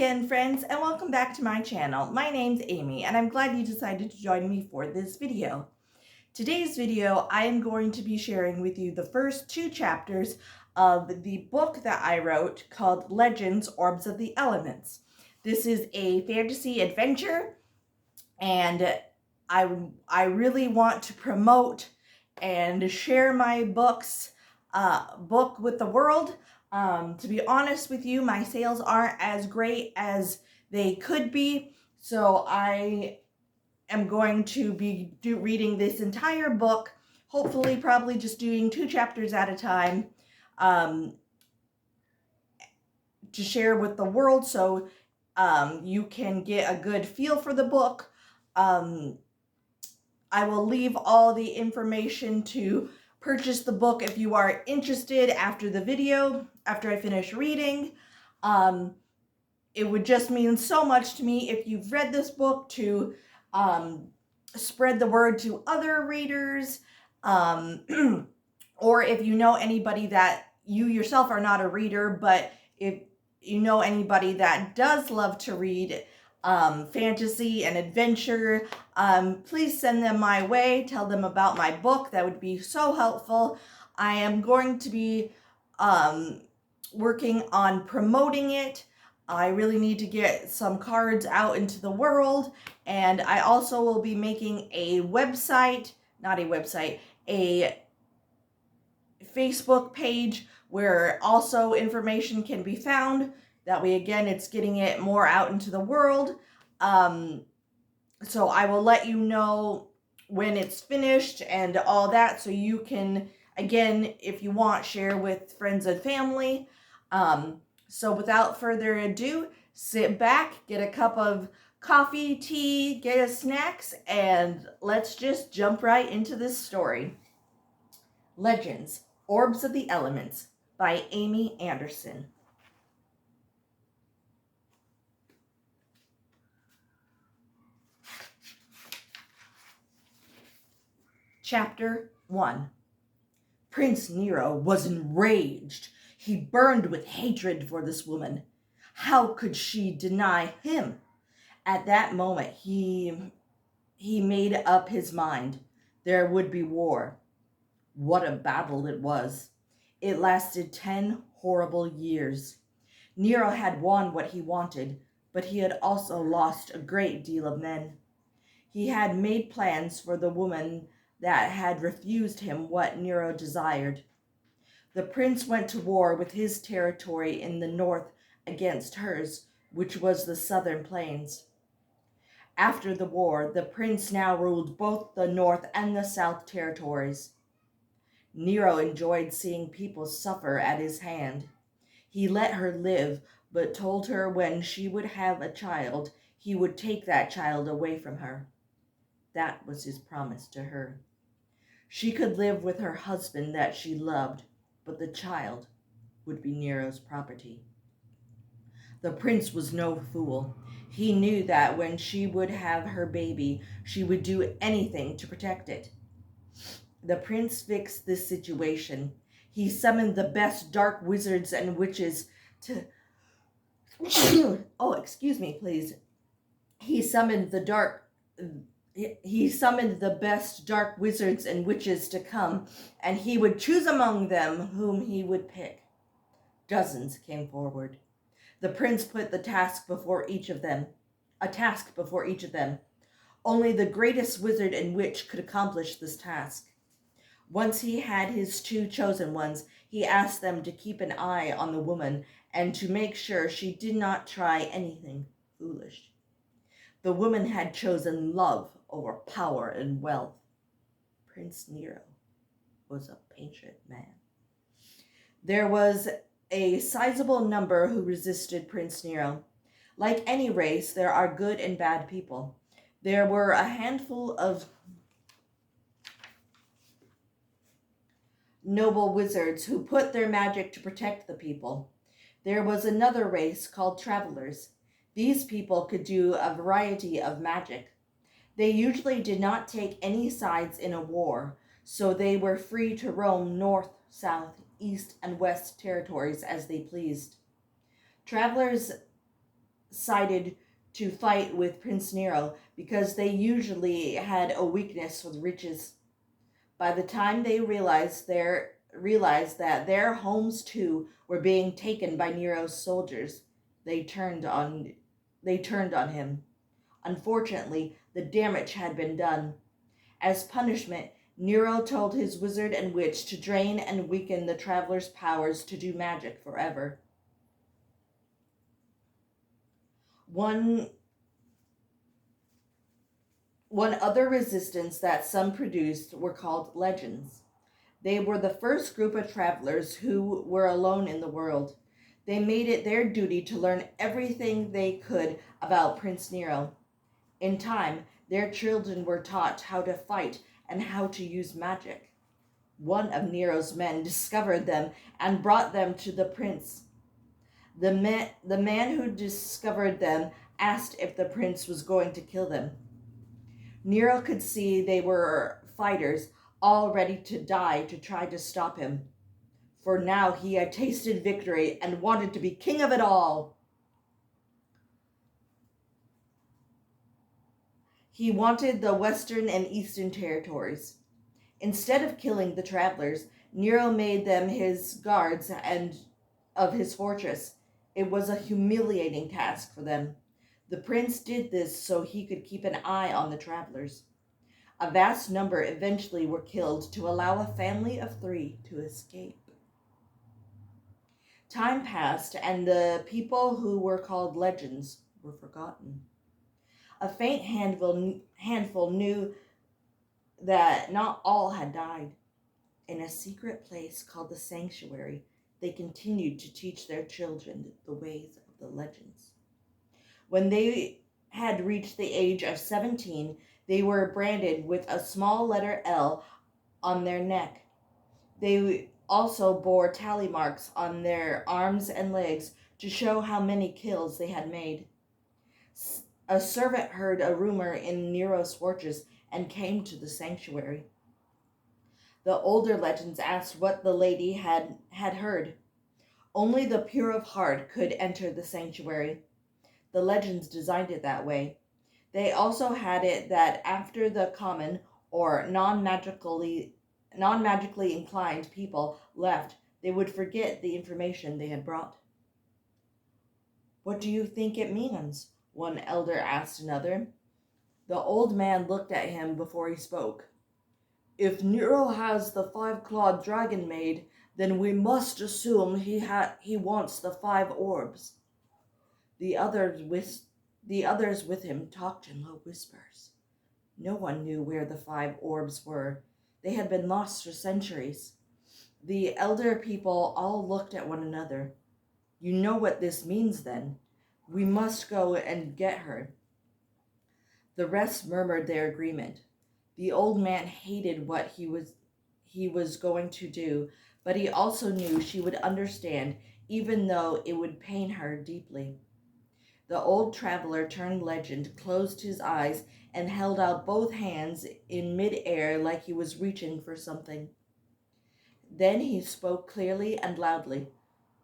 again, friends, and welcome back to my channel. My name's Amy, and I'm glad you decided to join me for this video. Today's video, I am going to be sharing with you the first two chapters of the book that I wrote called Legends, Orbs of the Elements. This is a fantasy adventure, and I really want to promote and share my book with the world. To be honest with you, my sales aren't as great as they could be, so I am going to be reading this entire book, hopefully probably just doing 2 chapters at a time, to share with the world so you can get a good feel for the book. I will leave all the information to purchase the book if you are interested after the video, after I finish reading. It would just mean so much to me if you've read this book to spread the word to other readers, or if you know anybody that you yourself are not a reader, but if you know anybody that does love to read fantasy and adventure, please send them my way. Tell them about my book. That would be so helpful. I am going to be working on promoting it. I really need to get some cards out into the world, and I also will be making a website, not a website, a Facebook page where also information can be found. That way, again, it's getting it more out into the world. So I will let you know when it's finished and all that, so you can, again, if you want, share with friends and family. So without further ado, sit back, get a cup of coffee, tea, get a snacks, and let's just jump right into this story. Legends, Orbs of the Elements by Amy Anderson. Chapter 1. Prince Nero was enraged. He burned with hatred for this woman. How could she deny him? At that moment, he made up his mind. There would be war. What a battle it was. It lasted 10 horrible years. Nero had won what he wanted, but he had also lost a great deal of men. He had made plans for the woman that had refused him what Nero desired. The prince went to war with his territory in the north against hers, which was the southern plains. After the war, the prince now ruled both the north and the south territories. Nero enjoyed seeing people suffer at his hand. He let her live, but told her when she would have a child, he would take that child away from her. That was his promise to her. She could live with her husband that she loved, but the child would be Nero's property. The prince was no fool. He knew that when she would have her baby, she would do anything to protect it. The prince fixed this situation. He summoned the best dark wizards and witches to... Oh, excuse me, please. He summoned the best dark wizards and witches to come, and he would choose among them whom he would pick. Dozens came forward. The prince put a task before each of them. Only the greatest wizard and witch could accomplish this task. Once he had his 2 chosen ones, he asked them to keep an eye on the woman and to make sure she did not try anything foolish. The woman had chosen love over power and wealth. Prince Nero was a patient man. There was a sizable number who resisted Prince Nero. Like any race, there are good and bad people. There were a handful of noble wizards who put their magic to protect the people. There was another race called travelers. These people could do a variety of magic. They usually did not take any sides in a war, so they were free to roam north, south, east, and west territories as they pleased. Travelers decided to fight with Prince Nero because they usually had a weakness for riches. By the time they realized that their homes too were being taken by Nero's soldiers, they turned on him. Unfortunately, the damage had been done. As punishment, Nero told his wizard and witch to drain and weaken the travelers' powers to do magic forever. One other resistance that some produced were called legends. They were the first group of travelers who were alone in the world. They made it their duty to learn everything they could about Prince Nero. In time, their children were taught how to fight and how to use magic. One of Nero's men discovered them and brought them to the prince. The man who discovered them asked if the prince was going to kill them. Nero could see they were fighters, all ready to die to try to stop him. For now he had tasted victory and wanted to be king of it all. He wanted the western and eastern territories. Instead of killing the travelers, Nero made them his guards and of his fortress. It was a humiliating task for them. The prince did this so he could keep an eye on the travelers. A vast number eventually were killed to allow a family of 3 to escape. Time passed, and the people who were called legends were forgotten. A faint handful knew that not all had died. In a secret place called the Sanctuary, they continued to teach their children the ways of the legends. When they had reached the age of 17, they were branded with a small letter L on their neck. They also bore tally marks on their arms and legs to show how many kills they had made. A servant heard a rumor in Nero's fortress and came to the sanctuary. The older legends asked what the lady had heard. Only the pure of heart could enter the sanctuary. The legends designed it that way. They also had it that after the common or non-magically inclined people left, they would forget the information they had brought. "What do you think it means?" one elder asked another. The old man looked at him before he spoke. "If Nero has the 5-clawed dragon made, then we must assume he wants the 5 orbs." The others with him talked in low whispers. No one knew where the 5 orbs were. They had been lost for centuries. The elder people all looked at one another. "You know what this means, then. We must go and get her." The rest murmured their agreement. The old man hated what he was going to do, but he also knew she would understand, even though it would pain her deeply. The old traveler turned legend closed his eyes and held out both hands in mid-air like he was reaching for something. Then he spoke clearly and loudly.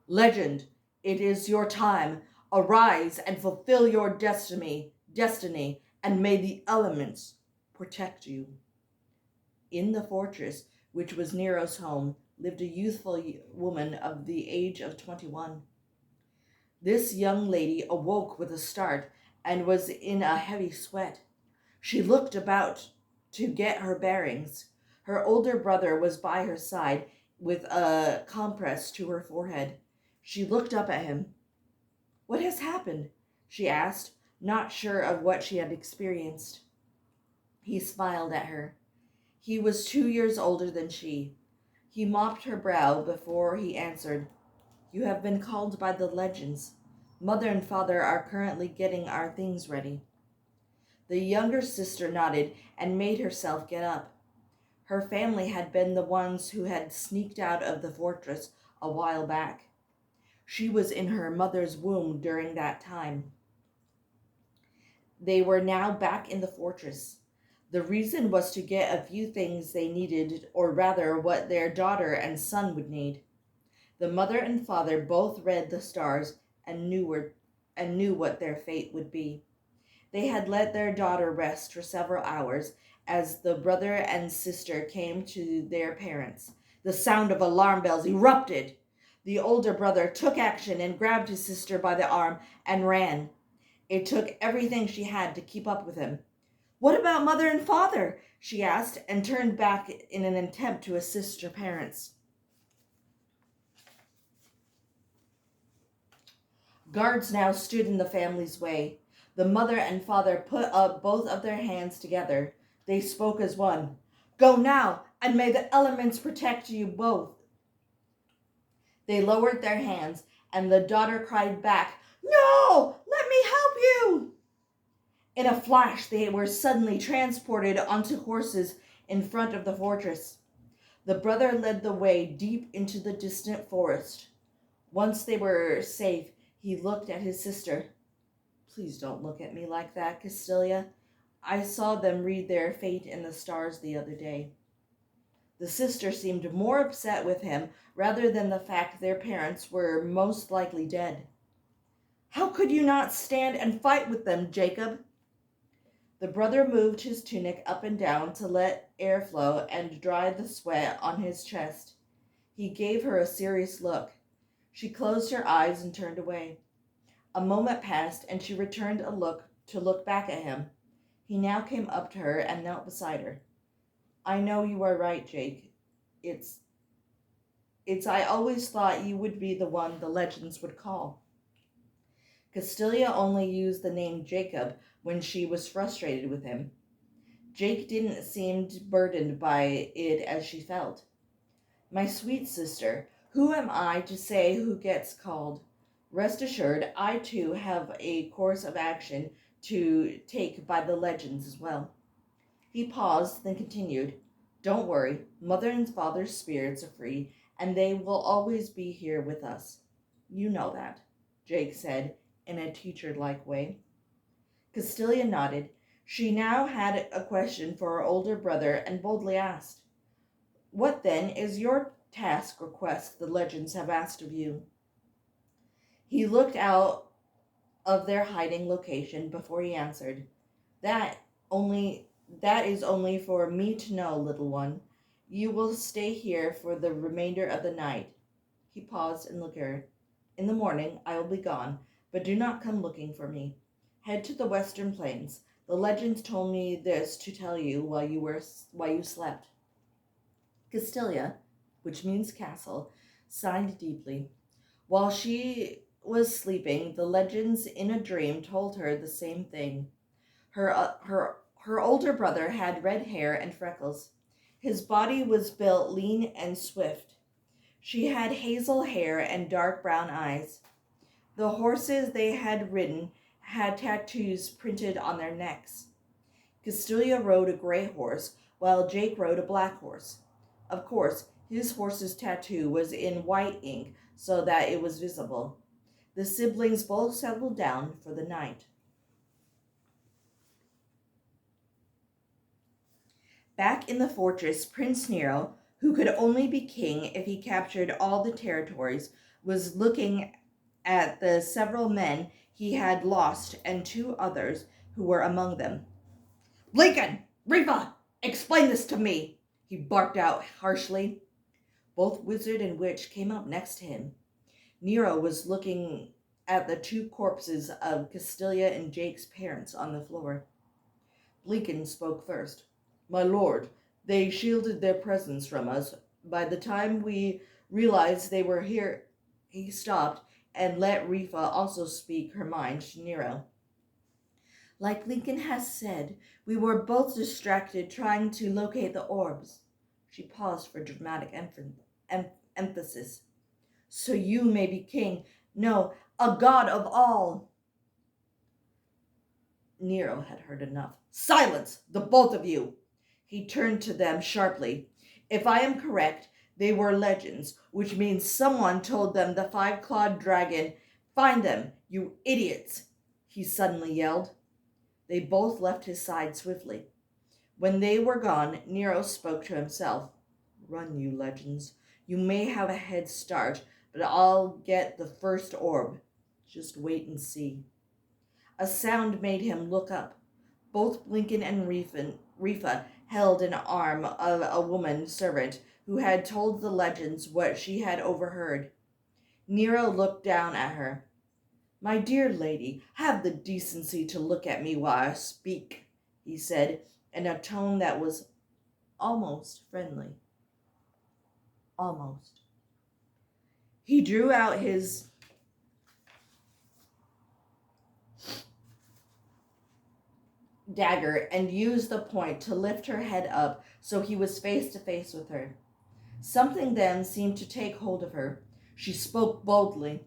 "Legend, it is your time. Arise and fulfill your destiny, and may the elements protect you." In the fortress, which was Nero's home, lived a youthful woman of the age of 21. This young lady awoke with a start and was in a heavy sweat. She looked about to get her bearings. Her older brother was by her side with a compress to her forehead. She looked up at him. "What has happened?" she asked, not sure of what she had experienced. He smiled at her. He was 2 years older than she. He mopped her brow before he answered. "You have been called by the legends. Mother and father are currently getting our things ready." The younger sister nodded and made herself get up. Her family had been the ones who had sneaked out of the fortress a while back. She was in her mother's womb during that time. They were now back in the fortress. The reason was to get a few things they needed, or rather what their daughter and son would need. The mother and father both read the stars and knew and knew what their fate would be. They had let their daughter rest for several hours as the brother and sister came to their parents. The sound of alarm bells erupted. The older brother took action and grabbed his sister by the arm and ran. It took everything she had to keep up with him. "What about mother and father?" she asked, and turned back in an attempt to assist her parents. Guards now stood in the family's way. The mother and father put up both of their hands together. They spoke as one. "Go now, and may the elements protect you both." They lowered their hands, and the daughter cried back, "No! Let me help you!" In a flash, they were suddenly transported onto horses in front of the fortress. The brother led the way deep into the distant forest. Once they were safe, he looked at his sister. "Please don't look at me like that, Castilia. I saw them read their fate in the stars the other day." The sister seemed more upset with him rather than the fact their parents were most likely dead. "How could you not stand and fight with them, Jacob?" The brother moved his tunic up and down to let air flow and dry the sweat on his chest. He gave her a serious look. She closed her eyes and turned away. A moment passed, and she returned a look to look back at him. He now came up to her and knelt beside her. "I know you are right, Jake. It's I always thought you would be the one the legends would call." Castilia only used the name Jacob when she was frustrated with him. Jake didn't seem burdened by it as she felt. "My sweet sister, who am I to say who gets called? Rest assured, I too have a course of action to take by the legends as well." He paused, then continued, "Don't worry, mother and father's spirits are free, and they will always be here with us. You know that," Jake said in a teacher-like way. Castilia nodded. She now had a question for her older brother and boldly asked, "What then is your task or quest the legends have asked of you?" He looked out of their hiding location before he answered, That is only for me to know, little one. You will stay here for the remainder of the night." He paused and looked at her. "In the morning I will be gone, but do not come looking for me. Head to the western plains. The legends told me this to tell you while you slept." Castilia, which means castle, sighed deeply. While she was sleeping, the legends in a dream told her the same thing. Her older brother had red hair and freckles. His body was built lean and swift. She had hazel hair and dark brown eyes. The horses they had ridden had tattoos printed on their necks. Castilia rode a gray horse, while Jake rode a black horse. Of course, his horse's tattoo was in white ink so that it was visible. The siblings both settled down for the night. Back in the fortress, Prince Nero, who could only be king if he captured all the territories, was looking at the several men he had lost and 2 others who were among them. "Lincoln! Riva! Explain this to me!" he barked out harshly. Both wizard and witch came up next to him. Nero was looking at the 2 corpses of Castilia and Jake's parents on the floor. Lincoln spoke first. "My lord, they shielded their presence from us. By the time we realized they were here—" He stopped and let Rifa also speak her mind to Nero. "Like Lincoln has said, we were both distracted trying to locate the orbs." She paused for dramatic emphasis. "So you may be king, no, a god of all." Nero had heard enough. "Silence, the both of you!" He turned to them sharply. "If I am correct, they were legends, which means someone told them the 5-clawed dragon. Find them, you idiots!" he suddenly yelled. They both left his side swiftly. When they were gone, Nero spoke to himself. "Run, you legends. You may have a head start, but I'll get the first orb." Just wait and see. A sound made him look up. Both Blinken and Rifa held an arm of a woman servant who had told the legends what she had overheard. Nero looked down at her. "My dear lady, have the decency to look at me while I speak," he said, in a tone that was almost friendly. Almost. He drew out his dagger and used the point to lift her head up so he was face to face with her. Something then seemed to take hold of her. She spoke boldly.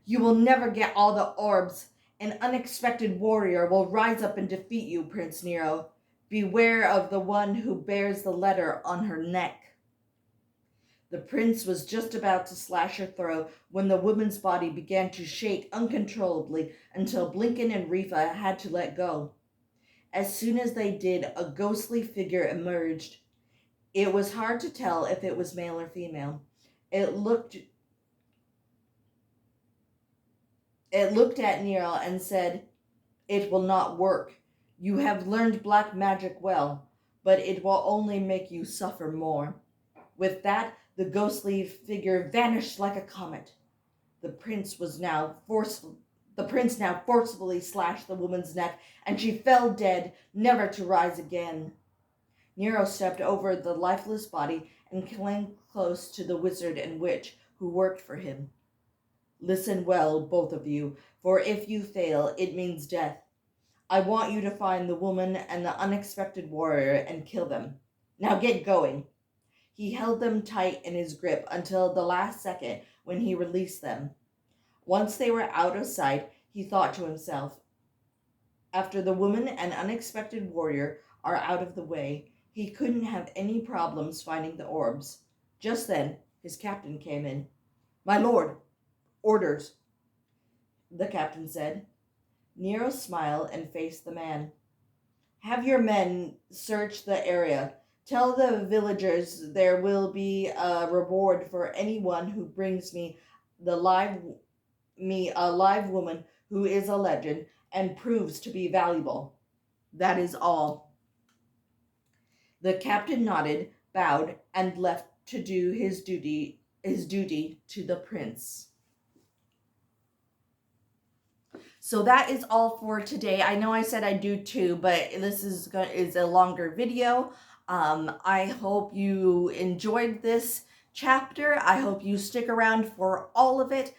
"You will never get all the orbs. An unexpected warrior will rise up and defeat you, Prince Nero. Beware of the one who bears the letter on her neck." The prince was just about to slash her throat when the woman's body began to shake uncontrollably until Blinken and Rifa had to let go. As soon as they did, a ghostly figure emerged. It was hard to tell if it was male or female. It looked at Nero and said, "It will not work. You have learned black magic well, but it will only make you suffer more." With that, the ghostly figure vanished like a comet. The prince now forcefully slashed the woman's neck, and she fell dead, never to rise again. Nero stepped over the lifeless body and came close to the wizard and witch who worked for him. "Listen well, both of you, for if you fail, it means death. I want you to find the woman and the unexpected warrior and kill them. Now get going." He held them tight in his grip until the last second when he released them. Once they were out of sight, he thought to himself, after the woman and unexpected warrior are out of the way, he couldn't have any problems finding the orbs. Just then, his captain came in. "My lord, orders," the captain said. Nero smiled and faced the man. "Have your men search the area. Tell the villagers there will be a reward for anyone who brings me a live woman who is a legend and proves to be valuable. That is all." The captain nodded, bowed, and left to do his duty to the prince. So that is all for today. I know I said I'd do 2, but this is a longer video. I hope you enjoyed this chapter. I hope you stick around for all of it.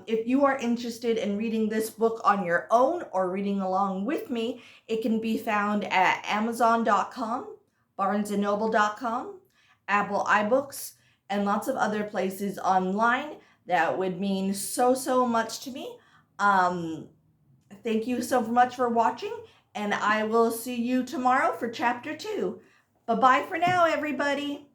If you are interested in reading this book on your own or reading along with me, it can be found at Amazon.com, BarnesandNoble.com, Apple iBooks, and lots of other places online. That would mean so much to me. Thank you so much for watching, and I will see you tomorrow for Chapter 2. Bye-bye for now, everybody.